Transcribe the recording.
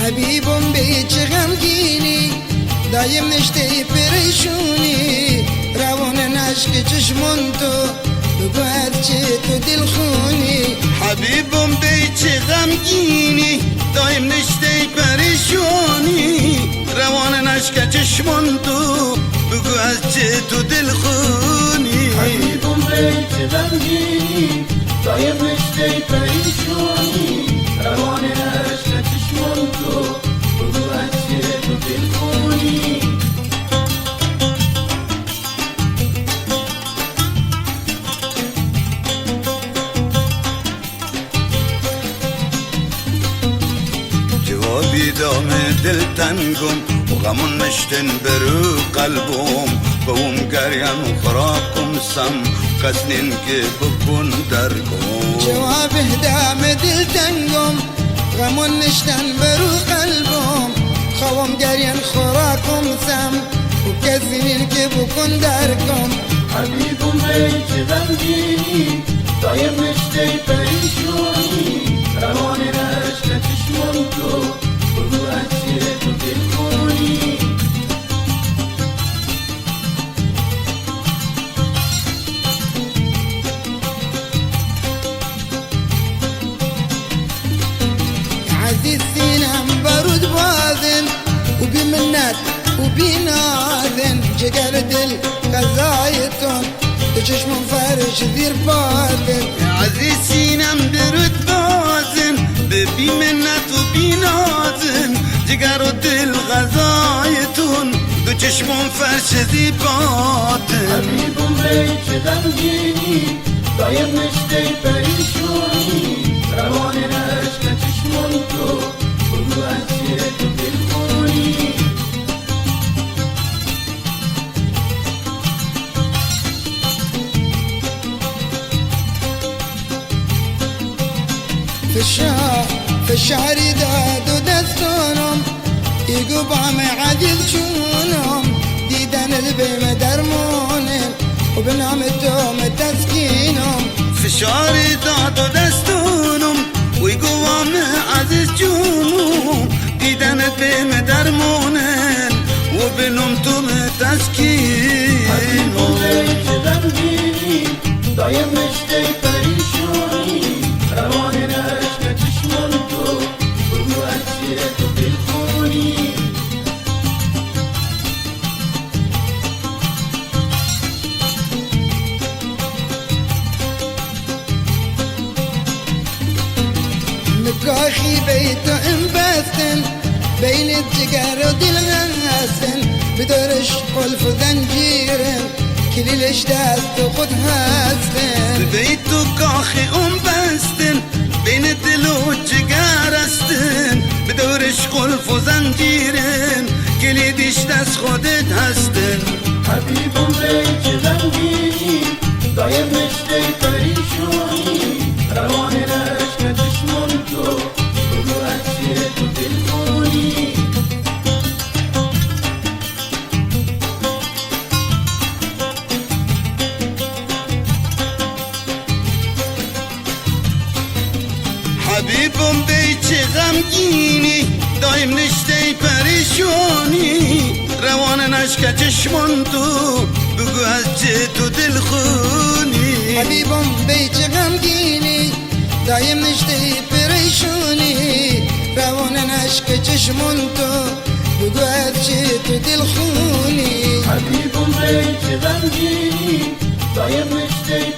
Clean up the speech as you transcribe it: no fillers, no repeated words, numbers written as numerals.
حبيبم بيج غمگینی دایم نشته پریشونی روان عشق چشمون تو بگو هرچه تو دل خونی حبیبم بيج غمگینی دایم نشته پریشونی روان عشق چشمون تو بگو هرچه تو دل خونی حبيبم بيج غمگینی دایم نشته پریشونی روان عشق چشمون تو بگو هرچه تو دل خونی جوابی دام دل تنگم و غمون نشتن برو قلبم قوم گریم و خراکم سم کسنین که بکن درگم جواب دام دل تنگم غمون نشتن برو قلبم خوام گرین خوراکم سم و کسینین که بکن درکم حبيبم بيج غمگینی دایم نشته پریشونی روان عشق چشمون تو بگو هرچه تو دل خونی عزيز سينام بارود باذن وبمنات وبيناذن جقر دل قزايتون تشش من فارش ذير باذن عزیز سینم برود بازن ببی منت و بی نازن جگر و دل غذایتون دو چشمون فرش زیباتن حبيبم بيج غمگینی دایم نشته پریشونی روان عشق چشمون تو بگو هرچه تو دل خونی في الشهر داد ودستونهم يقوب عم عديد شونهم ديدان البيم درمونهم وبنعمتهم تسكينهم فشار داد و دستونم وی گوام عزیز جونم دیدنت بهم درمونن و بنم تو حبيبم تسکینم بيج غمگینی دایم نشته پریشونی روان عشق چشمون تو بگو هرچه تو دل خونی مكاخي بيته انبثن بين التجار ودلغاسن بدرش قلف زنجيرن كل الاشتاز تاخد هاسن بیتو کاخی بستن بین دل و جگر استن بدورش قلف و زنجیرن کلیدش دست خودت هستن حبيبم بيج غمگینی دایم نشته پریشونی روان عشق چشمون تو بگو هرچه تو دل خونی حبیبم بیچه غمگینی دایم نشته پریشونی روان عشق چشمون تو بگو از چه تو دل خونی حبيبم بيج غمگینی دایم نشته پریشونی روان عشق چشمون تو بگو هرچی تو دل خونی حبيبم بيج غمگینی دایم نشته